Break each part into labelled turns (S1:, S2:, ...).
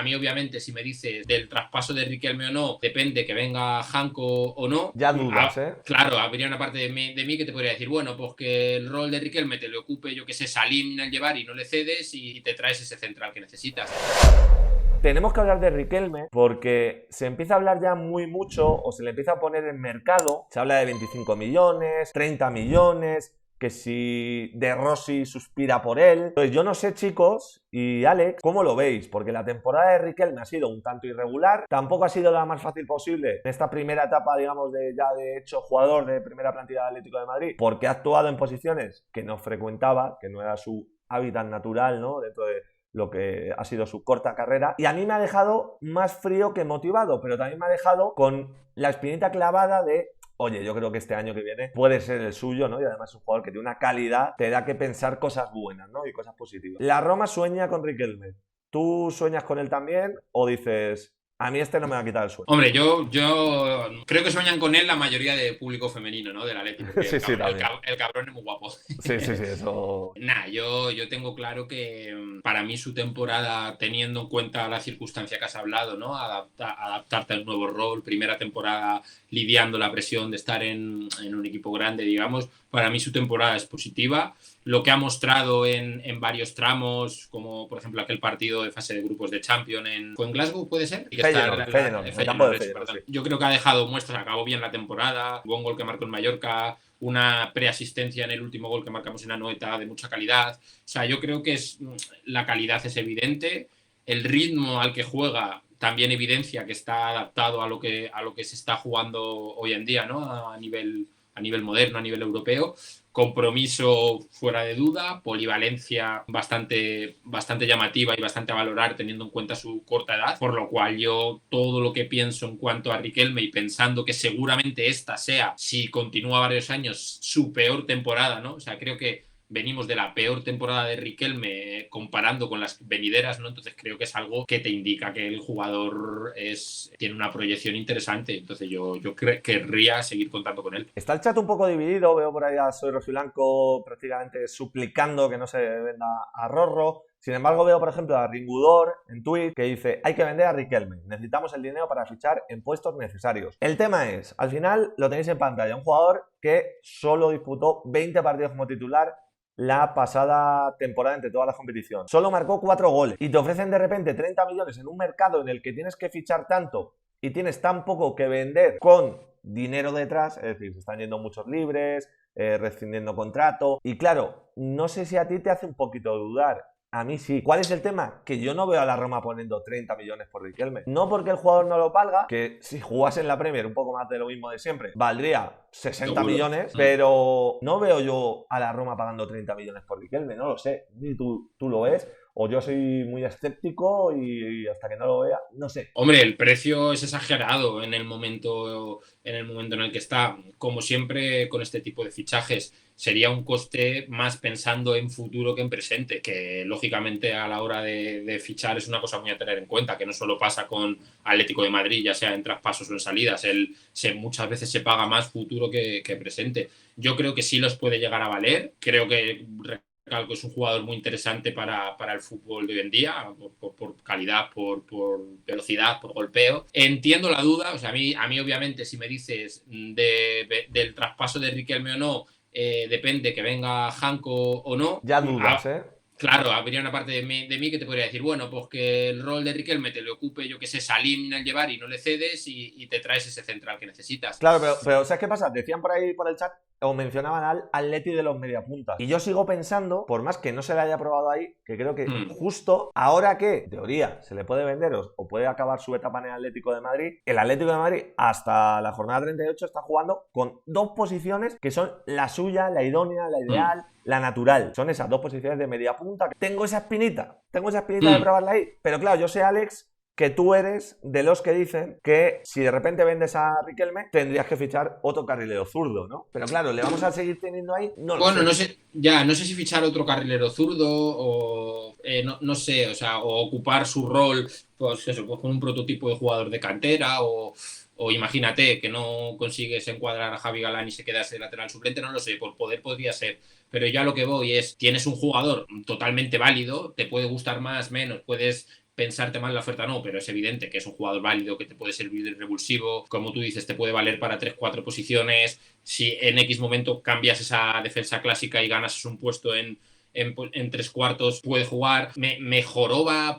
S1: a mí obviamente si me dices del traspaso de Riquelme o no, depende que venga Janko o no.
S2: Ya dudas, ¿eh?
S1: Claro, habría una parte de mí que te podría decir, bueno, pues que el rol de Riquelme te lo ocupe, yo que sé, Salim al llevar y no le cedes y te traes ese central que necesitas.
S2: Tenemos que hablar de Riquelme porque se empieza a hablar ya muy mucho o se le empieza a poner en mercado. Se habla de 25 millones, 30 millones, que si De Rossi suspira por él. Entonces yo no sé, chicos y Alex, ¿cómo lo veis? Porque la temporada de Riquelme ha sido un tanto irregular, tampoco ha sido la más fácil posible en esta primera etapa, digamos, de ya de hecho jugador de primera plantilla del Atlético de Madrid, porque ha actuado en posiciones que no frecuentaba, que no era su hábitat natural, ¿no? Dentro de lo que ha sido su corta carrera, y a mí me ha dejado más frío que motivado, pero también me ha dejado con la espinita clavada de oye, yo creo que este año que viene puede ser el suyo, ¿no? Y además es un jugador que tiene una calidad, te da que pensar cosas buenas, ¿no? Y cosas positivas. La Roma sueña con Riquelme. ¿Tú sueñas con él también o dices, a mí este no me va a quitar el sueño?
S1: Hombre, yo creo que sueñan con él la mayoría de público femenino, ¿no? Del Atleti, porque
S2: Sí, sí, también.
S1: el cabrón es muy guapo.
S2: Sí, sí, sí, eso.
S1: Nah, yo tengo claro que para mí su temporada, teniendo en cuenta la circunstancia que has hablado, ¿no? Adaptarte al nuevo rol, primera temporada lidiando la presión de estar en un equipo grande, digamos, para mí su temporada es positiva. Lo que ha mostrado en varios tramos, como por ejemplo aquel partido de fase de grupos de Champions ¿fue en Glasgow, puede ser? Y que
S2: Feyenoord, el campo de Feyenoord, sí.
S1: Yo creo que ha dejado muestras, acabó bien la temporada, buen gol que marcó en Mallorca, una preasistencia en el último gol que marcamos en Anoeta de mucha calidad. O sea, yo creo que la calidad es evidente, el ritmo al que juega también evidencia que está adaptado a lo que se está jugando hoy en día, ¿no? A nivel moderno, a nivel europeo. Compromiso fuera de duda, polivalencia bastante llamativa y bastante a valorar teniendo en cuenta su corta edad, por lo cual yo todo lo que pienso en cuanto a Riquelme y pensando que seguramente esta sea, si continúa varios años, su peor temporada, ¿no? O sea, creo que venimos de la peor temporada de Riquelme comparando con las venideras, ¿no? Entonces creo que es algo que te indica que el jugador tiene una proyección interesante. Entonces yo querría seguir contando con él.
S2: Está el chat un poco dividido, veo por ahí a Soy Rojiblanco prácticamente suplicando que no se venda a Rorro. Sin embargo, veo, por ejemplo, a Ringudor en Twitter que dice hay que vender a Riquelme, necesitamos el dinero para fichar en puestos necesarios. El tema es, al final lo tenéis en pantalla, un jugador que solo disputó 20 partidos como titular la pasada temporada entre todas las competiciones. Solo marcó 4 goles y te ofrecen de repente 30 millones en un mercado en el que tienes que fichar tanto y tienes tan poco que vender con dinero detrás, es decir, se están yendo muchos libres, rescindiendo contrato. Y claro, no sé si a ti te hace un poquito dudar. A mí sí. ¿Cuál es el tema? Que yo no veo a la Roma poniendo 30 millones por Riquelme. No porque el jugador no lo valga, que si jugase en la Premier un poco más de lo mismo de siempre, valdría 60
S1: Seguro.
S2: millones, pero no veo yo a la Roma pagando 30 millones por Riquelme, no lo sé. Ni tú lo ves, o yo soy muy escéptico y hasta que no lo vea, no sé.
S1: Hombre, el precio es exagerado en el momento en el que está. Como siempre con este tipo de fichajes, sería un coste más pensando en futuro que en presente, que lógicamente a la hora de fichar es una cosa muy a tener en cuenta, que no solo pasa con Atlético de Madrid, ya sea en traspasos o en salidas, muchas veces se paga más futuro que presente. Yo creo que sí los puede llegar a valer, creo que Calco es un jugador muy interesante para el fútbol de hoy en día, por calidad, por velocidad, por golpeo. Entiendo la duda, o sea, a mí obviamente si me dices del traspaso de Riquelme o no, depende que venga Janko o no.
S2: Ya dudas, ¿eh?
S1: Claro, habría una parte de mí que te podría decir, bueno, pues que el rol de Riquelme te lo ocupe, yo que sé, Salim al llevar y no le cedes y te traes ese central que necesitas.
S2: Claro, pero ¿sabes qué pasa? Decían por ahí por el chat o mencionaban al Atleti de los mediapuntas. Y yo sigo pensando, por más que no se le haya probado ahí, que creo que justo ahora que, en teoría, se le puede vender o puede acabar su etapa en el Atlético de Madrid, el Atlético de Madrid hasta la jornada 38 está jugando con 2 posiciones que son la suya, la idónea, la ideal, la natural. Son esas 2 posiciones de media punta. Tengo esa espinita de probarla ahí. Pero claro, yo sé, Alex, que tú eres de los que dicen que si de repente vendes a Riquelme tendrías que fichar otro carrilero zurdo, ¿no? Pero claro, ¿le vamos a seguir teniendo ahí? No lo sé.
S1: No sé si fichar otro carrilero zurdo o no sé, o sea, o ocupar su rol, pues eso, pues con un prototipo de jugador de cantera o imagínate que no consigues encuadrar a Javi Galán y se queda ese lateral suplente, no lo sé, por poder podría ser. Pero ya lo que voy es, tienes un jugador totalmente válido, te puede gustar más, menos, puedes pensarte mal la oferta, no, pero es evidente que es un jugador válido, que te puede servir de revulsivo, como tú dices, te puede valer para 3-4 posiciones, si en X momento cambias esa defensa clásica y ganas un puesto en 3 cuartos, puede jugar. Me joroba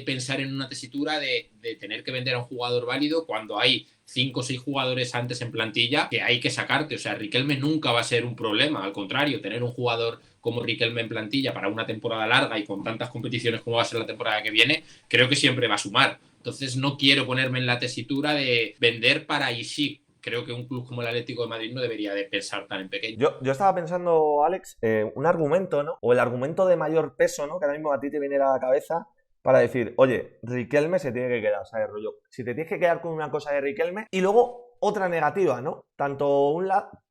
S1: pensar en una tesitura de tener que vender a un jugador válido cuando hay 5 o 6 jugadores antes en plantilla que hay que sacarte. O sea, Riquelme nunca va a ser un problema. Al contrario, tener un jugador como Riquelme en plantilla para una temporada larga y con tantas competiciones como va a ser la temporada que viene, creo que siempre va a sumar. Entonces no quiero ponerme en la tesitura de vender para ahí sí. Creo que un club como el Atlético de Madrid no debería de pensar tan en pequeño.
S2: Yo estaba pensando, Alex, un argumento, ¿no? O el argumento de mayor peso, ¿no? Que ahora mismo a ti te viene a la cabeza para decir, oye, Riquelme se tiene que quedar, ¿sabes, rollo? Si te tienes que quedar con una cosa de Riquelme y luego otra negativa, ¿no? Tanto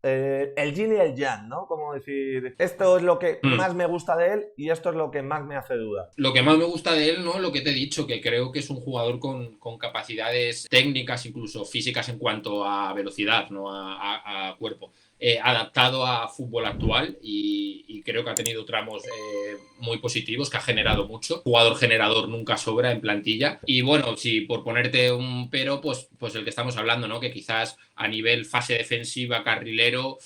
S2: el yin y el yang, ¿no? Como decir, esto es lo que más me gusta de él y esto es lo que más me hace dudar.
S1: Lo que más me gusta de él, ¿no? Lo que te he dicho, que creo que es un jugador con capacidades técnicas, incluso físicas en cuanto a velocidad, ¿no? A cuerpo. Adaptado a fútbol actual y creo que ha tenido tramos muy positivos, que ha generado mucho. Jugador generador nunca sobra en plantilla. Y bueno, si por ponerte un pero, pues el que estamos hablando, ¿no? Que quizás a nivel fase defensiva, carrilero,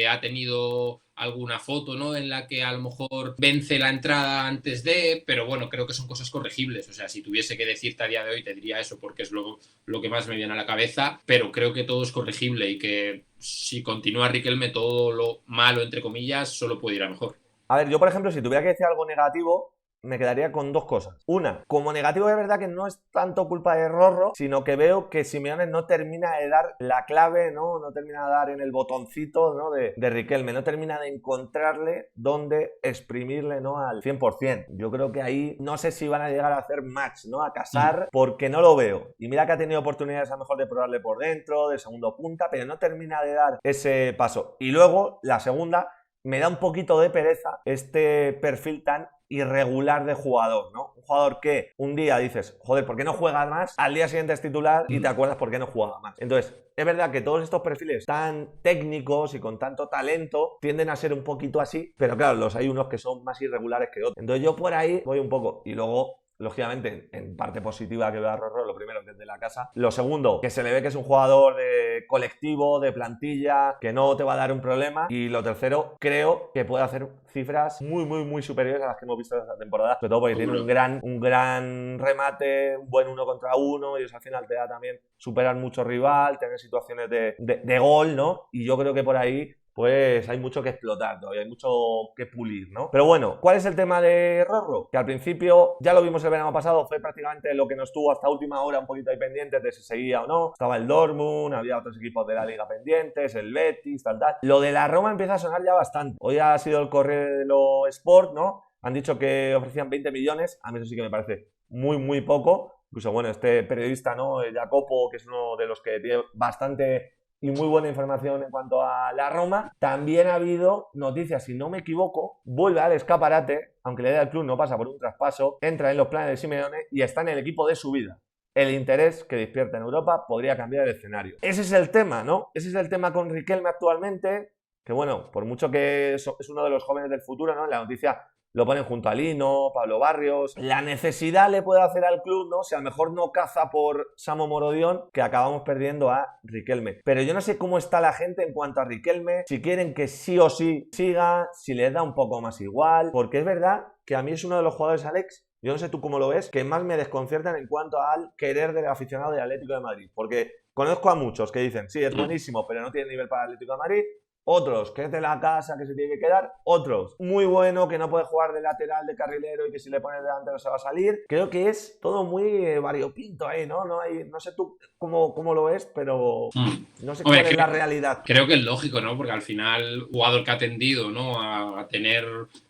S1: ha tenido alguna foto, ¿no? En la que a lo mejor vence la entrada antes de, pero bueno, creo que son cosas corregibles. O sea, si tuviese que decirte a día de hoy, te diría eso porque es lo que más me viene a la cabeza, pero creo que todo es corregible y que si continúa Riquelme, todo lo malo, entre comillas, solo puede ir a mejor.
S2: A ver, yo por ejemplo, si tuviera que decir algo negativo, me quedaría con dos cosas. Una, como negativo es verdad que no es tanto culpa de Rorro, sino que veo que Simeone no termina de dar la clave, ¿no? No termina de dar en el botoncito, ¿no? de Riquelme, no termina de encontrarle dónde exprimirle, ¿no? Al 100%. Yo creo que ahí no sé si van a llegar a hacer match, ¿no? A casar, porque no lo veo. Y mira que ha tenido oportunidades a lo mejor de probarle por dentro, de segundo punta, pero no termina de dar ese paso. Y luego, la segunda, me da un poquito de pereza este perfil tan irregular de jugador, ¿no? Un jugador que un día dices, joder, ¿por qué no juega más? Al día siguiente es titular y te acuerdas por qué no jugaba más. Entonces, es verdad que todos estos perfiles tan técnicos y con tanto talento tienden a ser un poquito así, pero claro, hay unos que son más irregulares que otros. Entonces yo por ahí voy un poco y luego lógicamente, en parte positiva que veo a Rorro, lo primero que es de la casa. Lo segundo, que se le ve que es un jugador de colectivo, de plantilla, que no te va a dar un problema. Y lo tercero, creo que puede hacer cifras muy, muy, muy superiores a las que hemos visto esta temporada. Sobre todo porque tiene un gran remate, un buen 1 contra 1, y eso al final te da también superar mucho rival, tener situaciones de gol, ¿no? Y yo creo que por ahí pues hay mucho que explotar todavía, hay mucho que pulir, ¿no? Pero bueno, ¿cuál es el tema de Rorro? Que al principio, ya lo vimos el verano pasado, fue prácticamente lo que nos tuvo hasta última hora un poquito ahí pendientes de si seguía o no. Estaba el Dortmund, había otros equipos de la liga pendientes, el Betis, tal. Lo de la Roma empieza a sonar ya bastante. Hoy ha sido el Corriere Sport, ¿no? Han dicho que ofrecían 20 millones, a mí eso sí que me parece muy, muy poco. Incluso, bueno, este periodista, ¿no? Jacopo, que es uno de los que tiene bastante y muy buena información en cuanto a la Roma. También ha habido noticias, si no me equivoco, vuelve al escaparate, aunque la idea del club no pasa por un traspaso, entra en los planes de Simeone y está en el equipo de su vida. El interés que despierta en Europa podría cambiar el escenario. Ese es el tema, ¿no? Ese es el tema con Riquelme actualmente, que bueno, por mucho que es uno de los jóvenes del futuro, ¿no? En la noticia lo ponen junto a Lino, Pablo Barrios. La necesidad le puede hacer al club, ¿no? Si a lo mejor no caza por Samo Morodión, que acabamos perdiendo a Riquelme. Pero yo no sé cómo está la gente en cuanto a Riquelme, si quieren que sí o sí siga, si les da un poco más igual, porque es verdad que a mí es uno de los jugadores, Alex, yo no sé tú cómo lo ves, que más me desconciertan en cuanto al querer del aficionado del Atlético de Madrid. Porque conozco a muchos que dicen, sí, es buenísimo, pero no tiene nivel para el Atlético de Madrid. Otros, que es de la casa, que se tiene que quedar. Otros, muy bueno, que no puede jugar de lateral, de carrilero y que si le pones delantero se va a salir. Creo que es todo muy variopinto ahí, ¿no? No sé tú cómo lo ves, pero no sé cuál es la realidad.
S1: Creo que es lógico, ¿no? Porque al final, jugador que ha tendido, ¿no? A tener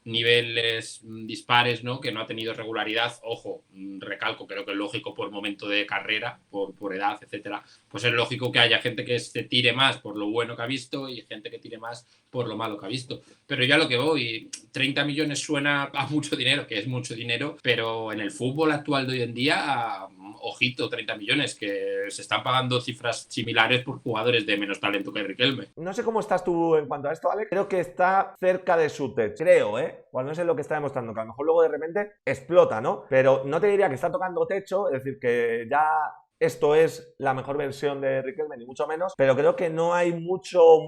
S1: niveles dispares, ¿no? Que no ha tenido regularidad, ojo, recalco, creo que es lógico por momento de carrera, por edad, etcétera. Pues es lógico que haya gente que se tire más por lo bueno que ha visto y gente que tire más por lo malo que ha visto. Pero ya lo que voy, 30 millones suena a mucho dinero, que es mucho dinero, pero en el fútbol actual de hoy en día, ojito, 30 millones, que se están pagando cifras similares por jugadores de menos talento que Riquelme.
S2: No sé cómo estás tú en cuanto a esto, Alex. Creo que está cerca de su techo. Creo, ¿eh? Bueno, no sé lo que está demostrando, que a lo mejor luego de repente explota, ¿no? Pero no te diría que está tocando techo, es decir, que ya esto es la mejor versión de Riquelme, ni mucho menos, pero creo que no hay mucho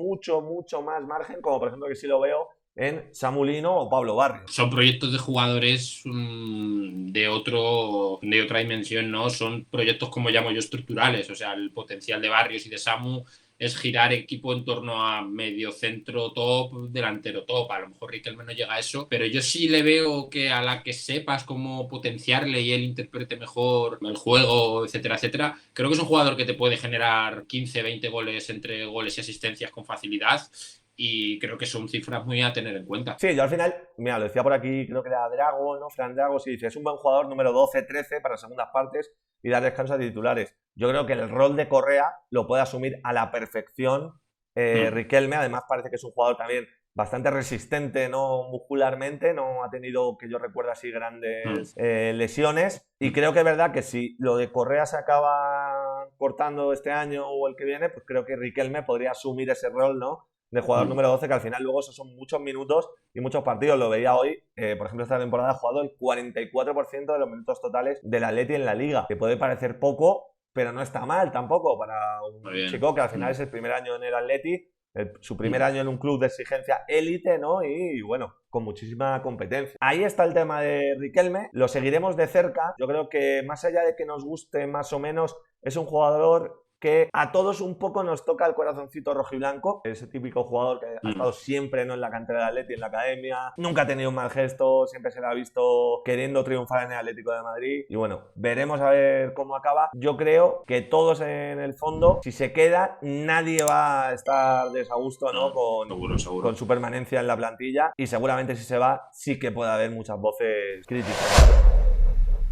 S2: más margen, como por ejemplo que sí lo veo en Samu Lino o Pablo Barrios.
S1: Son proyectos de jugadores de otra dimensión, ¿no? Son proyectos, como llamo yo, estructurales. O sea, el potencial de Barrios y de Samu es girar equipo en torno a medio centro top, delantero top. A lo mejor Riquelme no llega a eso, pero yo sí le veo que a la que sepas cómo potenciarle y él interprete mejor el juego, etcétera, etcétera, creo que es un jugador que te puede generar 15, 20 goles entre goles y asistencias con facilidad. Y creo que son cifras muy a tener en cuenta.
S2: Sí, yo al final, mira, lo decía por aquí, creo que era Drago, ¿no? Fran Drago, sí, dice, es un buen jugador número 12, 13 para segundas partes y dar descanso a titulares. Yo creo que el rol de Correa lo puede asumir a la perfección Riquelme. Además parece que es un jugador también bastante resistente, ¿no? Muscularmente, no ha tenido, que yo recuerdo así, grandes lesiones. Y creo que es verdad que si lo de Correa se acaba cortando este año o el que viene, pues creo que Riquelme podría asumir ese rol, ¿no? De jugador número 12, que al final luego esos son muchos minutos y muchos partidos. Lo veía hoy, por ejemplo, esta temporada ha jugado el 44% de los minutos totales del Atleti en la Liga, que puede parecer poco, pero no está mal tampoco para un chico que al final es el primer año en el Atleti, su primer año en un club de exigencia élite, ¿no? Y bueno, con muchísima competencia. Ahí está el tema de Riquelme, lo seguiremos de cerca. Yo creo que más allá de que nos guste más o menos, es un jugador que a todos un poco nos toca el corazoncito rojiblanco. Ese típico jugador que ha estado siempre, ¿no?, en la cantera del Atleti, en la academia, nunca ha tenido un mal gesto, siempre se le ha visto queriendo triunfar en el Atlético de Madrid. Y bueno, veremos a ver cómo acaba. Yo creo que todos en el fondo, si se queda, nadie va a estar desagusto, ¿no?,
S1: seguro.
S2: Con su permanencia en la plantilla. Y seguramente si se va, sí que puede haber muchas voces críticas.